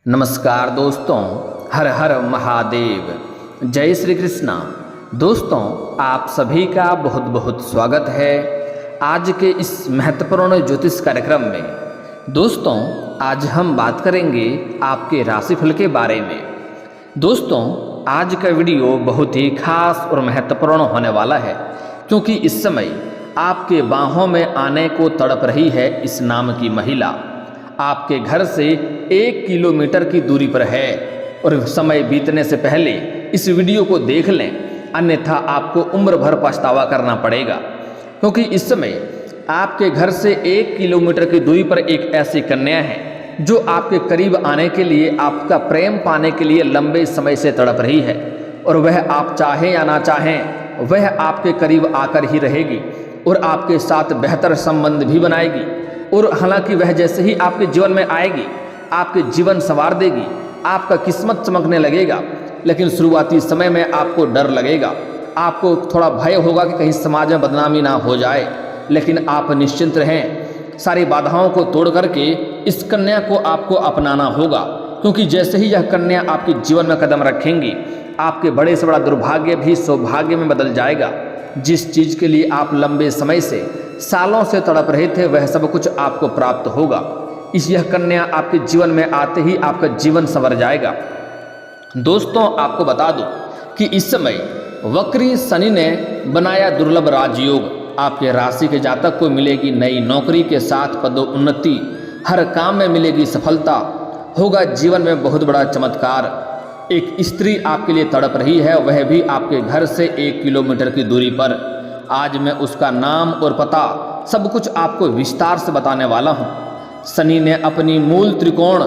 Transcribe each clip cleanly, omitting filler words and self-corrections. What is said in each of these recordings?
नमस्कार दोस्तों, हर हर महादेव, जय श्री कृष्णा। दोस्तों, आप सभी का बहुत बहुत स्वागत है आज के इस महत्वपूर्ण ज्योतिष कार्यक्रम में। दोस्तों, आज हम बात करेंगे आपके राशिफल के बारे में। दोस्तों, आज का वीडियो बहुत ही खास और महत्वपूर्ण होने वाला है, क्योंकि इस समय आपके बाहों में आने को तड़प रही है इस नाम की महिला। आपके घर से 1 किलोमीटर की दूरी पर है और समय बीतने से पहले इस वीडियो को देख लें, अन्यथा आपको उम्र भर पछतावा करना पड़ेगा। क्योंकि इस समय आपके घर से 1 किलोमीटर की दूरी पर एक ऐसी कन्या है जो आपके करीब आने के लिए, आपका प्रेम पाने के लिए लंबे समय से तड़प रही है, और वह आप चाहें या ना चाहें वह आपके करीब आकर ही रहेगी और आपके साथ बेहतर संबंध भी बनाएगी। और हालांकि वह जैसे ही आपके जीवन में आएगी, आपके जीवन संवार देगी, आपका किस्मत चमकने लगेगा। लेकिन शुरुआती समय में आपको डर लगेगा, आपको थोड़ा भय होगा कि कहीं समाज में बदनामी ना हो जाए। लेकिन आप निश्चिंत रहें, सारी बाधाओं को तोड़ करके इस कन्या को आपको अपनाना होगा। क्योंकि जैसे ही यह कन्या आपके जीवन में कदम रखेंगी, आपके बड़े से बड़ा दुर्भाग्य भी सौभाग्य में बदल जाएगा। जिस चीज़ के लिए आप लंबे समय से, सालों से तड़प रहे थे, वह सब कुछ आपको प्राप्त होगा। यह कन्या आपके जीवन में आते ही आपका जीवन संवर जाएगा। दोस्तों, आपको बता दूं कि इस समय वक्री शनि ने बनाया दुर्लभ राजयोग। आपके राशि के जातक को मिलेगी नई नौकरी के साथ पदोन्नति, हर काम में मिलेगी सफलता, होगा जीवन में बहुत बड़ा चमत्कार। एक स्त्री आपके लिए तड़प रही है, वह भी आपके घर से 1 किलोमीटर की दूरी पर। आज मैं उसका नाम और पता सब कुछ आपको विस्तार से बताने वाला हूँ। शनि ने अपनी मूल त्रिकोण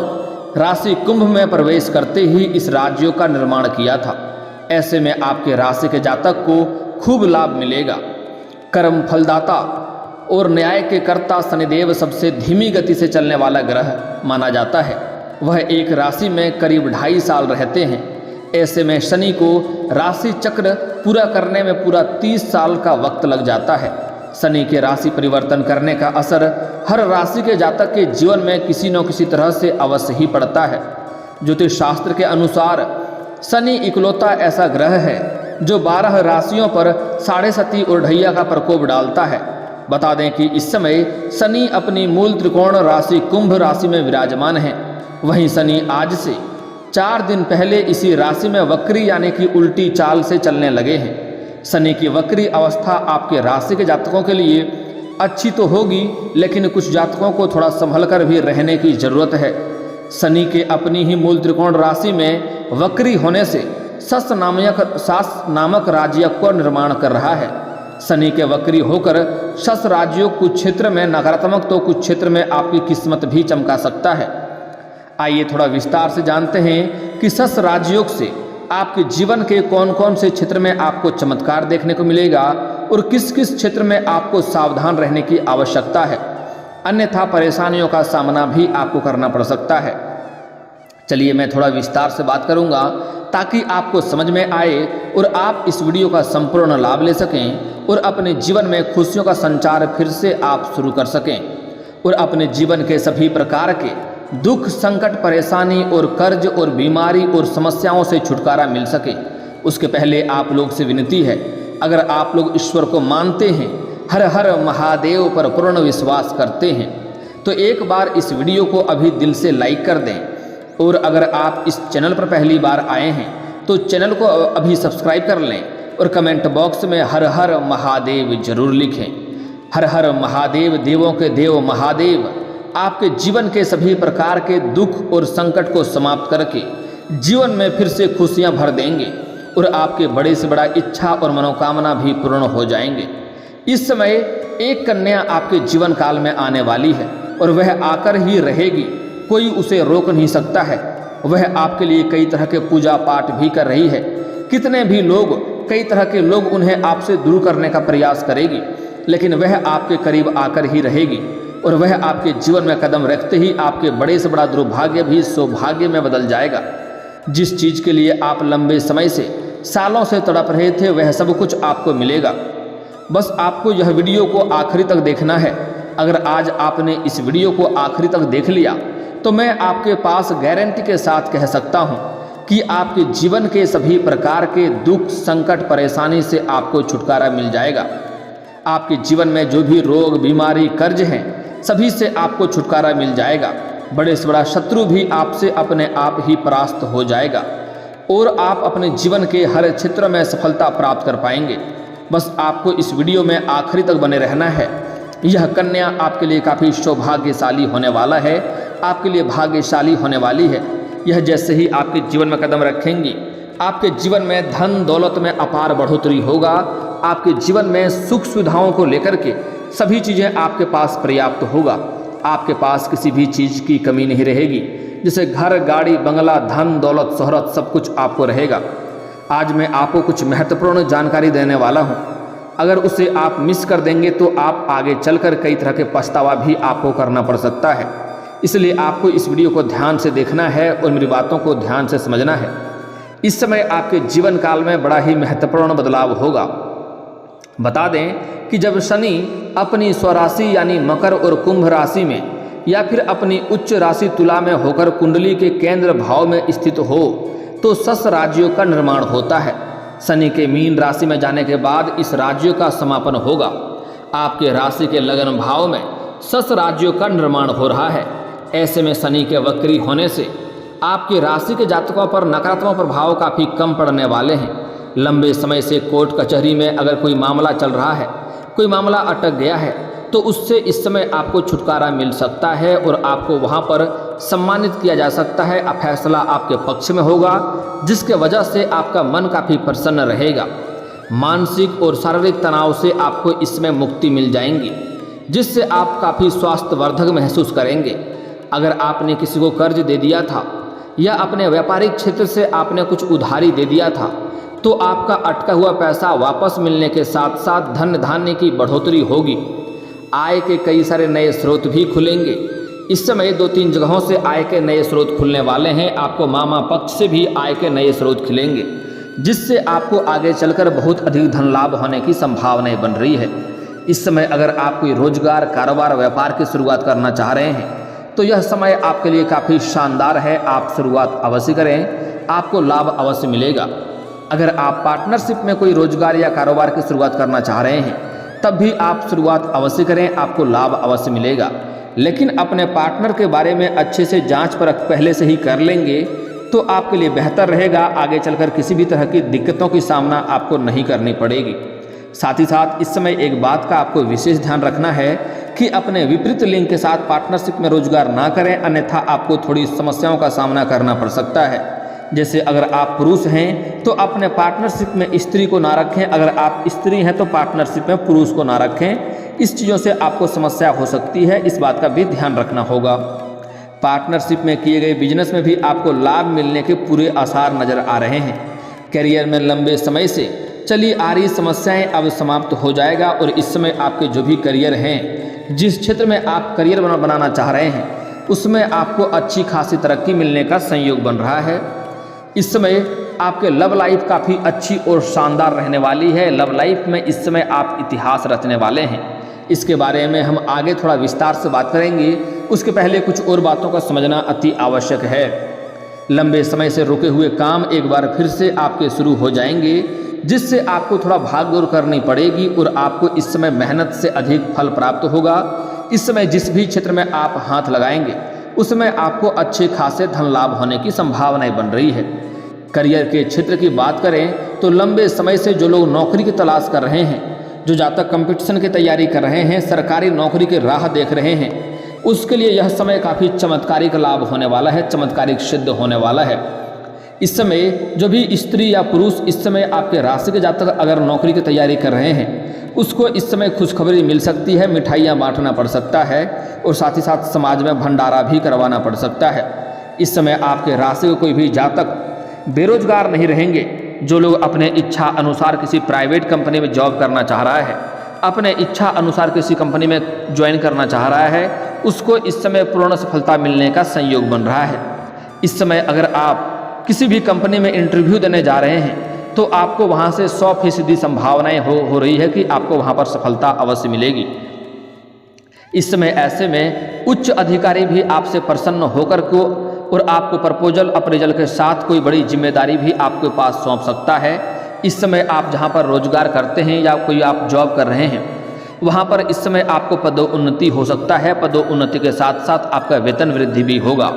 राशि कुंभ में प्रवेश करते ही इस राजयोग का निर्माण किया था। ऐसे में आपके राशि के जातक को खूब लाभ मिलेगा। कर्म फलदाता और न्याय के कर्ता शनिदेव सबसे धीमी गति से चलने वाला ग्रह माना जाता है। वह एक राशि में करीब 2.5 साल रहते हैं। ऐसे में शनि को राशि चक्र पूरा करने में पूरा 30 साल का वक्त लग जाता है। शनि के राशि परिवर्तन करने का असर हर राशि के जातक के जीवन में किसी न किसी तरह से अवश्य ही पड़ता है। ज्योतिष शास्त्र के अनुसार शनि इकलौता ऐसा ग्रह है जो 12 राशियों पर 7.5 और ढैया का प्रकोप डालता है। बता दें कि इस समय शनि अपनी मूल त्रिकोण राशि कुंभ राशि में विराजमान है। वहीं शनि आज से 4 दिन पहले इसी राशि में वक्री यानी कि उल्टी चाल से चलने लगे हैं। शनि की वक्री अवस्था आपके राशि के जातकों के लिए अच्छी तो होगी, लेकिन कुछ जातकों को थोड़ा संभल कर भी रहने की जरूरत है। शनि के अपनी ही मूल त्रिकोण राशि में वक्री होने से सस नामक राजयोग को निर्माण कर रहा है। शनि के वक्री होकर सस राजयोग कुछ क्षेत्र में नकारात्मक तो कुछ क्षेत्र में आपकी किस्मत भी चमका सकता है। आइए थोड़ा विस्तार से जानते हैं कि सस राजयोग से आपके जीवन के कौन कौन से क्षेत्र में आपको चमत्कार देखने को मिलेगा और किस किस क्षेत्र में आपको सावधान रहने की आवश्यकता है, अन्यथा परेशानियों का सामना भी आपको करना पड़ सकता है। चलिए मैं थोड़ा विस्तार से बात करूंगा ताकि आपको समझ में आए और आप इस वीडियो का संपूर्ण लाभ ले सकें और अपने जीवन में खुशियों का संचार फिर से आप शुरू कर सकें और अपने जीवन के सभी प्रकार के दुख, संकट, परेशानी और कर्ज और बीमारी और समस्याओं से छुटकारा मिल सके। उसके पहले आप लोग से विनती है, अगर आप लोग ईश्वर को मानते हैं, हर हर महादेव पर पूर्ण विश्वास करते हैं, तो एक बार इस वीडियो को अभी दिल से लाइक कर दें। और अगर आप इस चैनल पर पहली बार आए हैं तो चैनल को अभी सब्सक्राइब कर लें और कमेंट बॉक्स में हर हर महादेव जरूर लिखें। हर हर महादेव, देवों के देव महादेव आपके जीवन के सभी प्रकार के दुख और संकट को समाप्त करके जीवन में फिर से खुशियां भर देंगे और आपके बड़े से बड़ा इच्छा और मनोकामना भी पूर्ण हो जाएंगे। इस समय एक कन्या आपके जीवन काल में आने वाली है और वह आकर ही रहेगी, कोई उसे रोक नहीं सकता है। वह आपके लिए कई तरह के पूजा पाठ भी कर रही है। कितने भी लोग, कई तरह के लोग उन्हें आपसे दूर करने का प्रयास करेगी, लेकिन वह आपके करीब आकर ही रहेगी और वह आपके जीवन में कदम रखते ही आपके बड़े से बड़ा दुर्भाग्य भी सौभाग्य में बदल जाएगा। जिस चीज़ के लिए आप लंबे समय से, सालों से तड़प रहे थे, वह सब कुछ आपको मिलेगा। बस आपको यह वीडियो को आखिरी तक देखना है। अगर आज आपने इस वीडियो को आखिरी तक देख लिया तो मैं आपके पास गारंटी के साथ कह सकता हूँ कि आपके जीवन के सभी प्रकार के दुख, संकट, परेशानी से आपको छुटकारा मिल जाएगा। आपके जीवन में जो भी रोग, बीमारी, कर्ज हैं, सभी से आपको छुटकारा मिल जाएगा। बड़े से बड़ा शत्रु भी आपसे अपने आप ही परास्त हो जाएगा और आप अपने जीवन के हर क्षेत्र में सफलता प्राप्त कर पाएंगे। बस आपको इस वीडियो में आखिरी तक बने रहना है। यह कन्या आपके लिए काफ़ी सौभाग्यशाली होने वाला है, आपके लिए भाग्यशाली होने वाली है। यह जैसे ही आपके जीवन में कदम रखेंगी, आपके जीवन में धन दौलत में अपार बढ़ोतरी होगा। आपके जीवन में सुख सुविधाओं को लेकर के सभी चीज़ें आपके पास पर्याप्त होगा। आपके पास किसी भी चीज़ की कमी नहीं रहेगी, जैसे घर, गाड़ी, बंगला, धन दौलत, शोहरत सब कुछ आपको रहेगा। आज मैं आपको कुछ महत्वपूर्ण जानकारी देने वाला हूँ। अगर उसे आप मिस कर देंगे तो आप आगे चलकर कई तरह के पछतावा भी आपको करना पड़ सकता है। इसलिए आपको इस वीडियो को ध्यान से देखना है और मेरी बातों को ध्यान से समझना है। इस समय आपके जीवन काल में बड़ा ही महत्वपूर्ण बदलाव होगा। बता दें कि जब शनि अपनी स्वराशि यानी मकर और कुंभ राशि में या फिर अपनी उच्च राशि तुला में होकर कुंडली के केंद्र भाव में स्थित हो तो सस राज्यों का निर्माण होता है। शनि के मीन राशि में जाने के बाद इस राज्यों का समापन होगा। आपके राशि के लगन भाव में सस राज्यों का निर्माण हो रहा है। ऐसे में शनि के वक्री होने से आपकी राशि के जातकों पर नकारात्मक प्रभाव काफ़ी कम पड़ने वाले हैं। लंबे समय से कोर्ट कचहरी में अगर कोई मामला चल रहा है, कोई मामला अटक गया है, तो उससे इस समय आपको छुटकारा मिल सकता है और आपको वहां पर सम्मानित किया जा सकता है। फैसला आपके पक्ष में होगा, जिसके वजह से आपका मन काफ़ी प्रसन्न रहेगा। मानसिक और शारीरिक तनाव से आपको इसमें मुक्ति मिल जाएंगी, जिससे आप काफ़ी स्वास्थ्यवर्धक महसूस करेंगे। अगर आपने किसी को कर्ज दे दिया था या अपने व्यापारिक क्षेत्र से आपने कुछ उधारी दे दिया था, तो आपका अटका हुआ पैसा वापस मिलने के साथ साथ धन धान्य की बढ़ोतरी होगी। आय के कई सारे नए स्रोत भी खुलेंगे। इस समय 2-3 जगहों से आय के नए स्रोत खुलने वाले हैं। आपको मामा पक्ष से भी आय के नए स्रोत खुलेंगे, जिससे आपको आगे चलकर बहुत अधिक धन लाभ होने की संभावनाएं बन रही है। इस समय अगर आप कोई रोजगार, कारोबार, व्यापार की शुरुआत करना चाह रहे हैं तो यह समय आपके लिए काफ़ी शानदार है। आप शुरुआत अवश्य करें, आपको लाभ अवश्य मिलेगा। अगर आप पार्टनरशिप में कोई रोजगार या कारोबार की शुरुआत करना चाह रहे हैं तब भी आप शुरुआत अवश्य करें, आपको लाभ अवश्य मिलेगा। लेकिन अपने पार्टनर के बारे में अच्छे से जांच परख पहले से ही कर लेंगे तो आपके लिए बेहतर रहेगा। आगे चलकर किसी भी तरह की दिक्कतों की सामना आपको नहीं करनी पड़ेगी। साथ ही साथ इस समय एक बात का आपको विशेष ध्यान रखना है कि अपने विपरीत लिंग के साथ पार्टनरशिप में रोजगार ना करें, अन्यथा आपको थोड़ी समस्याओं का सामना करना पड़ सकता है। जैसे अगर आप पुरुष हैं तो अपने पार्टनरशिप में स्त्री को ना रखें, अगर आप स्त्री हैं तो पार्टनरशिप में पुरुष को ना रखें। इस चीज़ों से आपको समस्या हो सकती है, इस बात का भी ध्यान रखना होगा। पार्टनरशिप में किए गए बिजनेस में भी आपको लाभ मिलने के पूरे आसार नज़र आ रहे हैं। करियर में लंबे समय से चली आ रही समस्याएं अब समाप्त हो जाएगा और इस समय आपके जो भी करियर हैं, जिस क्षेत्र में आप करियर बनाना चाह रहे हैं, उसमें आपको अच्छी खासी तरक्की मिलने का संयोग बन रहा है। इस समय आपके लव लाइफ काफ़ी अच्छी और शानदार रहने वाली है। लव लाइफ में इस समय आप इतिहास रचने वाले हैं। इसके बारे में हम आगे थोड़ा विस्तार से बात करेंगे। उसके पहले कुछ और बातों का समझना अति आवश्यक है। लंबे समय से रुके हुए काम एक बार फिर से आपके शुरू हो जाएंगे, जिससे आपको थोड़ा भाग दौड़ करनी पड़ेगी और आपको इस समय मेहनत से अधिक फल प्राप्त होगा। इस समय जिस भी क्षेत्र में आप हाथ लगाएंगे उसमें आपको अच्छे खासे धन लाभ होने की संभावनाएं बन रही है। करियर के क्षेत्र की बात करें तो लंबे समय से जो लोग नौकरी की तलाश कर रहे हैं, जो जातक कंपटीशन की तैयारी कर रहे हैं, सरकारी नौकरी की राह देख रहे हैं, उसके लिए यह समय काफ़ी चमत्कारिक लाभ होने वाला है, चमत्कारिक सिद्ध होने वाला है। इस समय जो भी स्त्री या पुरुष इस समय आपके राशि के जातक अगर नौकरी की तैयारी कर रहे हैं, उसको इस समय खुशखबरी मिल सकती है, मिठाइयाँ बांटना पड़ सकता है और साथ ही साथ समाज में भंडारा भी करवाना पड़ सकता है। इस समय आपके राशि के कोई भी जातक बेरोजगार नहीं रहेंगे। जो लोग अपने इच्छा अनुसार किसी प्राइवेट कंपनी में जॉब करना चाह रहा है, अपने इच्छा अनुसार किसी कंपनी में ज्वाइन करना चाह रहा है, उसको इस समय पूर्ण सफलता मिलने का संयोग बन रहा है। इस समय अगर आप किसी भी कंपनी में इंटरव्यू देने जा रहे हैं तो आपको वहाँ से 100% संभावनाएं हो रही है कि आपको वहाँ पर सफलता अवश्य मिलेगी। इस समय ऐसे में उच्च अधिकारी भी आपसे प्रसन्न होकर को और आपको प्रपोजल अप्रेजल के साथ कोई बड़ी जिम्मेदारी भी आपके पास सौंप सकता है। इस समय आप जहाँ पर रोजगार करते हैं या कोई आप जॉब कर रहे हैं, वहाँ पर इस समय आपको पदोन्नति हो सकता है। पदोन्नति के साथ साथ आपका वेतन वृद्धि भी होगा।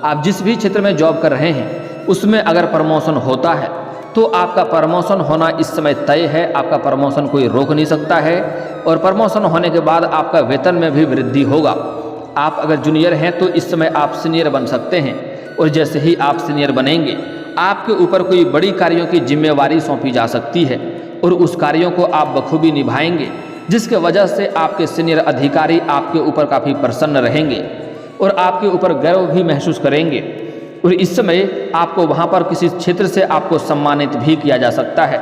आप जिस भी क्षेत्र में जॉब कर रहे हैं उसमें अगर प्रमोशन होता है तो आपका प्रमोशन होना इस समय तय है। आपका प्रमोशन कोई रोक नहीं सकता है और प्रमोशन होने के बाद आपका वेतन में भी वृद्धि होगा। आप अगर जूनियर हैं तो इस समय आप सीनियर बन सकते हैं और जैसे ही आप सीनियर बनेंगे आपके ऊपर कोई बड़ी कार्यों की जिम्मेवारी सौंपी जा सकती है और उस कार्यों को आप बखूबी निभाएंगे, जिसके वजह से आपके सीनियर अधिकारी आपके ऊपर काफ़ी प्रसन्न रहेंगे और आपके ऊपर गर्व भी महसूस करेंगे। और इस समय आपको वहाँ पर किसी क्षेत्र से आपको सम्मानित भी किया जा सकता है।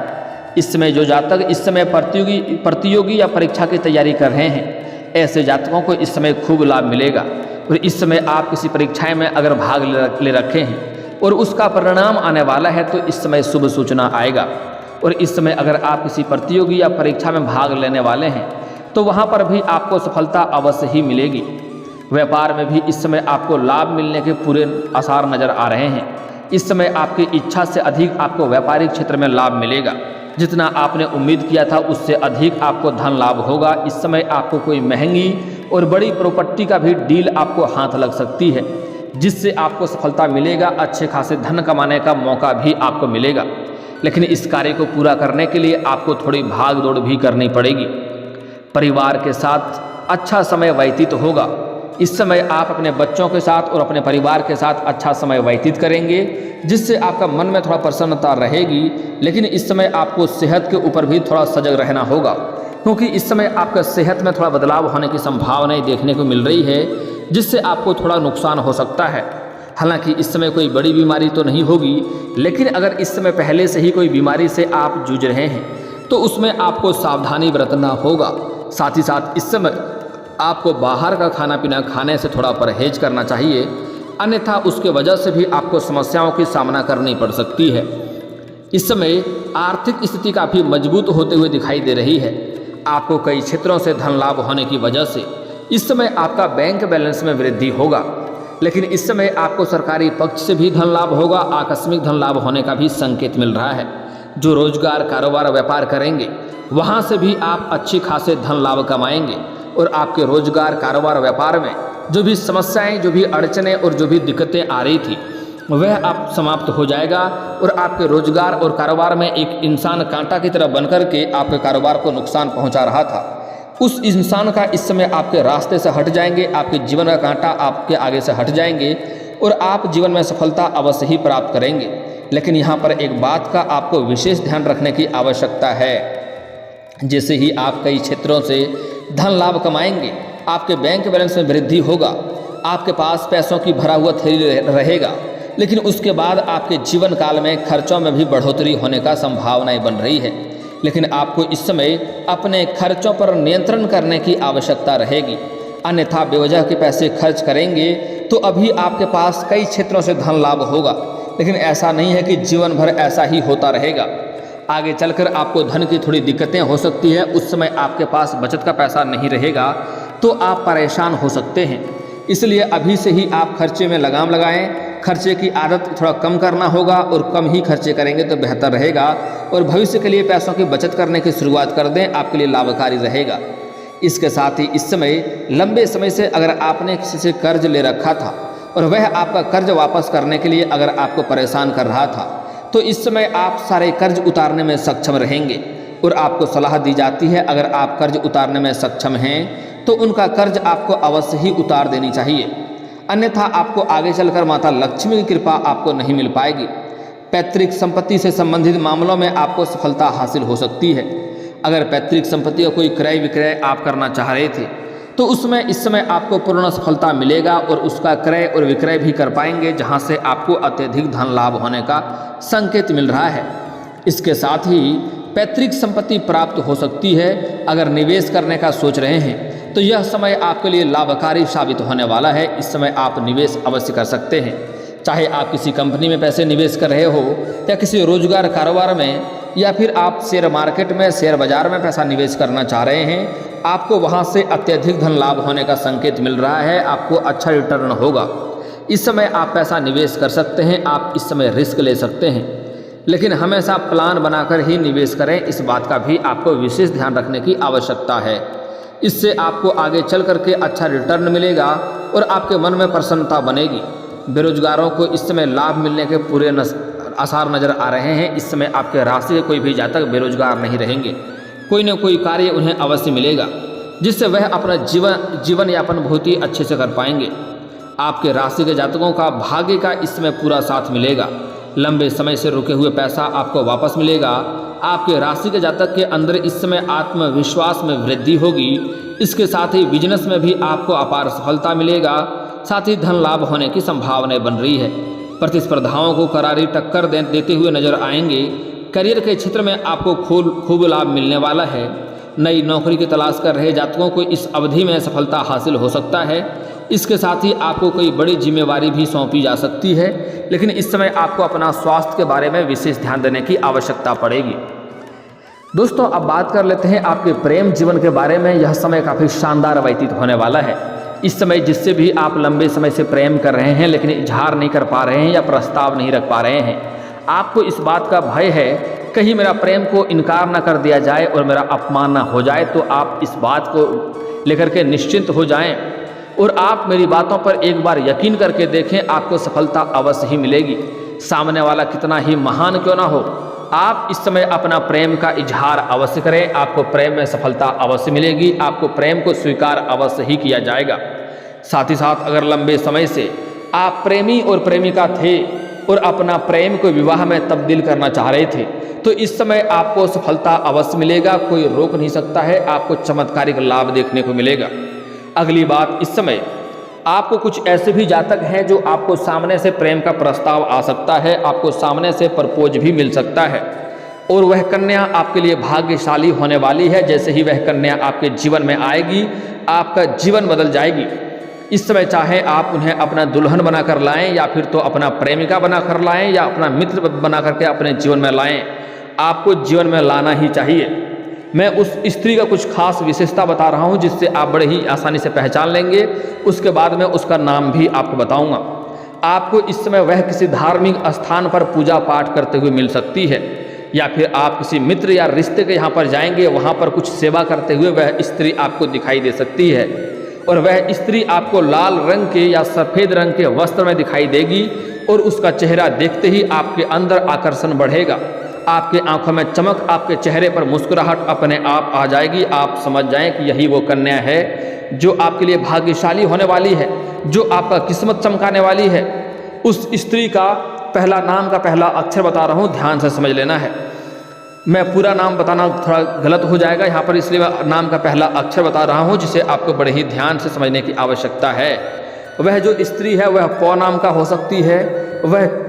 इस समय जो जातक इस समय प्रतियोगी या परीक्षा की तैयारी कर रहे हैं, ऐसे जातकों को इस समय खूब लाभ मिलेगा। और इस समय आप किसी परीक्षाएं में अगर भाग ले रखे हैं और उसका परिणाम आने वाला है तो इस समय शुभ सूचना आएगा। और इस समय अगर आप किसी प्रतियोगी या परीक्षा में भाग लेने वाले हैं तो वहाँ पर भी आपको सफलता अवश्य ही मिलेगी। व्यापार में भी इस समय आपको लाभ मिलने के पूरे आसार नज़र आ रहे हैं। इस समय आपकी इच्छा से अधिक आपको व्यापारिक क्षेत्र में लाभ मिलेगा। जितना आपने उम्मीद किया था उससे अधिक आपको धन लाभ होगा। इस समय आपको कोई महंगी और बड़ी प्रॉपर्टी का भी डील आपको हाथ लग सकती है, जिससे आपको सफलता मिलेगा। अच्छे खासे धन कमाने का मौका भी आपको मिलेगा, लेकिन इस कार्य को पूरा करने के लिए आपको थोड़ी भाग दौड़ भी करनी पड़ेगी। परिवार के साथ अच्छा समय व्यतीत होगा। इस समय आप अपने बच्चों के साथ और अपने परिवार के साथ अच्छा समय व्यतीत करेंगे, जिससे आपका मन में थोड़ा प्रसन्नता रहेगी। लेकिन इस समय आपको सेहत के ऊपर भी थोड़ा सजग रहना होगा, क्योंकि इस समय आपका सेहत में थोड़ा बदलाव होने की संभावनाएं देखने को मिल रही है, जिससे आपको थोड़ा नुकसान हो सकता है। हालांकि इस समय कोई बड़ी बीमारी तो नहीं होगी, लेकिन अगर इस समय पहले से ही कोई बीमारी से आप जूझ रहे हैं तो उसमें आपको सावधानी बरतना होगा। साथ ही साथ इस समय आपको बाहर का खाना पीना खाने से थोड़ा परहेज करना चाहिए, अन्यथा उसके वजह से भी आपको समस्याओं की सामना करनी पड़ सकती है। इस समय आर्थिक स्थिति काफ़ी मजबूत होते हुए दिखाई दे रही है। आपको कई क्षेत्रों से धन लाभ होने की वजह से इस समय आपका बैंक बैलेंस में वृद्धि होगा। लेकिन इस समय आपको सरकारी पक्ष से भी धन लाभ होगा। आकस्मिक धन लाभ होने का भी संकेत मिल रहा है। जो रोजगार कारोबार व्यापार करेंगे वहाँ से भी आप अच्छी खासे धन लाभ कमाएंगे और आपके रोजगार कारोबार व्यापार में जो भी समस्याएं, जो भी अड़चनें और जो भी दिक्कतें आ रही थी वह आप समाप्त हो जाएगा। और आपके रोजगार और कारोबार में एक इंसान कांटा की तरह बनकर के आपके कारोबार को नुकसान पहुंचा रहा था, उस इंसान का इस समय आपके रास्ते से हट जाएंगे। आपके जीवन का कांटा आपके आगे से हट जाएंगे और आप जीवन में सफलता अवश्य ही प्राप्त करेंगे। लेकिन यहाँ पर एक बात का आपको विशेष ध्यान रखने की आवश्यकता है। जैसे ही आप कई क्षेत्रों से धन लाभ कमाएंगे, आपके बैंक बैलेंस में वृद्धि होगा, आपके पास पैसों की भरा हुआ थैली रहेगा, लेकिन उसके बाद आपके जीवन काल में खर्चों में भी बढ़ोतरी होने का संभावनाएं बन रही है। लेकिन आपको इस समय अपने खर्चों पर नियंत्रण करने की आवश्यकता रहेगी, अन्यथा बेवजह के पैसे खर्च करेंगे तो अभी आपके पास कई क्षेत्रों से धन लाभ होगा, लेकिन ऐसा नहीं है कि जीवन भर ऐसा ही होता रहेगा। आगे चलकर आपको धन की थोड़ी दिक्कतें हो सकती है। उस समय आपके पास बचत का पैसा नहीं रहेगा तो आप परेशान हो सकते हैं। इसलिए अभी से ही आप खर्चे में लगाम लगाएं। खर्चे की आदत थोड़ा कम करना होगा और कम ही खर्चे करेंगे तो बेहतर रहेगा। और भविष्य के लिए पैसों की बचत करने की शुरुआत कर दें, आपके लिए लाभकारी रहेगा। इसके साथ ही इस समय लंबे समय से अगर आपने किसी से कर्ज ले रखा था और वह आपका कर्ज वापस करने के लिए अगर आपको परेशान कर रहा था, तो इस समय आप सारे कर्ज उतारने में सक्षम रहेंगे। और आपको सलाह दी जाती है, अगर आप कर्ज उतारने में सक्षम हैं तो उनका कर्ज आपको अवश्य ही उतार देनी चाहिए, अन्यथा आपको आगे चलकर माता लक्ष्मी की कृपा आपको नहीं मिल पाएगी। पैतृक संपत्ति से संबंधित मामलों में आपको सफलता हासिल हो सकती है। अगर पैतृक संपत्ति का कोई क्रय विक्रय आप करना चाह रहे थे तो उसमें इस समय आपको पूर्ण सफलता मिलेगा और उसका क्रय और विक्रय भी कर पाएंगे, जहां से आपको अत्यधिक धन लाभ होने का संकेत मिल रहा है। इसके साथ ही पैतृक संपत्ति प्राप्त हो सकती है। अगर निवेश करने का सोच रहे हैं तो यह समय आपके लिए लाभकारी साबित होने वाला है। इस समय आप निवेश अवश्य कर सकते हैं, चाहे आप किसी कंपनी में पैसे निवेश कर रहे हो या किसी रोजगार कारोबार में या फिर आप शेयर मार्केट में, शेयर बाजार में पैसा निवेश करना चाह रहे हैं, आपको वहां से अत्यधिक धन लाभ होने का संकेत मिल रहा है, आपको अच्छा रिटर्न होगा, इस समय आप पैसा निवेश कर सकते हैं, आप इस समय रिस्क ले सकते हैं। लेकिन हमेशा प्लान बनाकर ही निवेश करें, इस बात का भी आपको विशेष ध्यान रखने की आवश्यकता है। इससे आपको आगे चल करके अच्छा रिटर्न मिलेगा और आपके मन में प्रसन्नता बनेगी। बेरोजगारों को इस समय लाभ मिलने के पूरे आसार नज़र आ रहे हैं। इस समय आपके राशि के कोई भी जातक बेरोजगार नहीं रहेंगे, कोई न कोई कार्य उन्हें अवश्य मिलेगा जिससे वह अपना जीवन यापन बहुत ही अच्छे से कर पाएंगे। आपके राशि के जातकों का भाग्य का इस समय पूरा साथ मिलेगा। लंबे समय से रुके हुए पैसा आपको वापस मिलेगा। आपके राशि के जातक के अंदर इस समय आत्मविश्वास में वृद्धि होगी। इसके साथ ही बिजनेस में भी आपको अपार सफलता मिलेगा, साथ ही धन लाभ होने की संभावनाएं बन रही है। प्रतिस्पर्धाओं को करारी टक्कर देते हुए नजर आएंगे। करियर के क्षेत्र में आपको खूब लाभ मिलने वाला है। नई नौकरी की तलाश कर रहे जातकों को इस अवधि में सफलता हासिल हो सकता है। इसके साथ ही आपको कोई बड़ी जिम्मेवारी भी सौंपी जा सकती है, लेकिन इस समय आपको अपना स्वास्थ्य के बारे में विशेष ध्यान देने की आवश्यकता पड़ेगी। दोस्तों, अब बात कर लेते हैं आपके प्रेम जीवन के बारे में। यह समय काफ़ी शानदार व्यतीत होने वाला है। इस समय जिससे भी आप लंबे समय से प्रेम कर रहे हैं लेकिन इजहार नहीं कर पा रहे हैं या प्रस्ताव नहीं रख पा रहे हैं, आपको इस बात का भय है कहीं मेरा प्रेम को इनकार ना कर दिया जाए और मेरा अपमान ना हो जाए, तो आप इस बात को लेकर के निश्चिंत हो जाएं और आप मेरी बातों पर एक बार यकीन करके देखें, आपको सफलता अवश्य ही मिलेगी। सामने वाला कितना ही महान क्यों ना हो, आप इस समय अपना प्रेम का इजहार अवश्य करें, आपको प्रेम में सफलता अवश्य मिलेगी, आपको प्रेम को स्वीकार अवश्य ही किया जाएगा। साथ ही साथ अगर लंबे समय से आप प्रेमी और प्रेमिका थे और अपना प्रेम को विवाह में तब्दील करना चाह रहे थे, तो इस समय आपको सफलता अवश्य मिलेगा, कोई रोक नहीं सकता है, आपको चमत्कारिक लाभ देखने को मिलेगा। अगली बात, इस समय आपको कुछ ऐसे भी जातक हैं जो आपको सामने से प्रेम का प्रस्ताव आ सकता है, आपको सामने से प्रपोज भी मिल सकता है और वह कन्या आपके लिए भाग्यशाली होने वाली है। जैसे ही वह कन्या आपके जीवन में आएगी, आपका जीवन बदल जाएगी। इस समय चाहे आप उन्हें अपना दुल्हन बनाकर लाएं या फिर तो अपना प्रेमिका बनाकर लाएं या अपना मित्र बना करके अपने जीवन में लाएं, आपको जीवन में लाना ही चाहिए। मैं उस स्त्री का कुछ खास विशेषता बता रहा हूं जिससे आप बड़े ही आसानी से पहचान लेंगे। उसके बाद में उसका नाम भी आपको बताऊंगा। आपको इस समय वह किसी धार्मिक स्थान पर पूजा पाठ करते हुए मिल सकती है या फिर आप किसी मित्र या रिश्ते के यहाँ पर जाएंगे, वहाँ पर कुछ सेवा करते हुए वह स्त्री आपको दिखाई दे सकती है और वह स्त्री आपको लाल रंग के या सफ़ेद रंग के वस्त्र में दिखाई देगी और उसका चेहरा देखते ही आपके अंदर आकर्षण बढ़ेगा, आपके आंखों में चमक, आपके चेहरे पर मुस्कुराहट अपने आप आ जाएगी। आप समझ जाएं कि यही वो कन्या है जो आपके लिए भाग्यशाली होने वाली है, जो आपका किस्मत चमकाने वाली है। उस स्त्री का पहला नाम का पहला अक्षर बता रहा हूँ, ध्यान से समझ लेना है। मैं पूरा नाम बताना थोड़ा गलत हो जाएगा यहाँ पर, इसलिए मैं नाम का पहला अक्षर बता रहा हूँ जिसे आपको बड़े ही ध्यान से समझने की आवश्यकता है। वह जो स्त्री है वह प नाम का हो सकती है, वह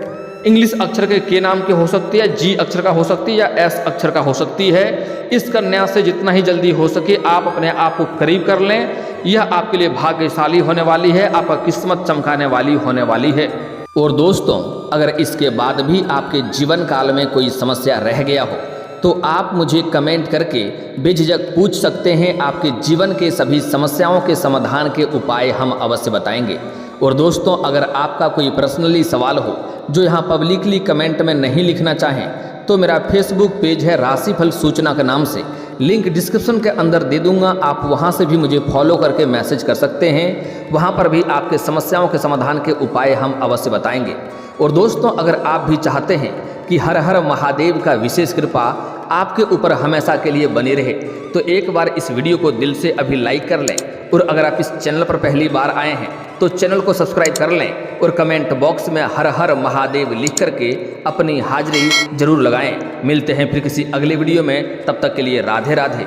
इंग्लिश अक्षर के नाम की हो सकती है, जी अक्षर का हो सकती है या एस अक्षर का हो सकती है। इस कन्या से जितना ही जल्दी हो सके आप अपने आप को करीब कर लें, यह आपके लिए भाग्यशाली होने वाली है, आपका किस्मत चमकाने वाली होने वाली है। और दोस्तों, अगर इसके बाद भी आपके जीवन काल में कोई समस्या रह गया हो तो आप मुझे कमेंट करके बेझिझक पूछ सकते हैं। आपके जीवन के सभी समस्याओं के समाधान के उपाय हम अवश्य बताएंगे। और दोस्तों, अगर आपका कोई पर्सनली सवाल हो जो यहाँ पब्लिकली कमेंट में नहीं लिखना चाहें तो मेरा फेसबुक पेज है राशिफल सूचना के नाम से, लिंक डिस्क्रिप्शन के अंदर दे दूंगा, आप वहाँ से भी मुझे फॉलो करके मैसेज कर सकते हैं। वहाँ पर भी आपके समस्याओं के समाधान के उपाय हम अवश्य बताएंगे। और दोस्तों, अगर आप भी चाहते हैं कि हर हर महादेव का विशेष कृपा आपके ऊपर हमेशा के लिए बनी रहे तो एक बार इस वीडियो को दिल से अभी लाइक कर लें और अगर आप इस चैनल पर पहली बार आए हैं तो चैनल को सब्सक्राइब कर लें और कमेंट बॉक्स में हर हर महादेव लिख करके अपनी हाजिरी जरूर लगाएं। मिलते हैं फिर किसी अगले वीडियो में, तब तक के लिए राधे राधे।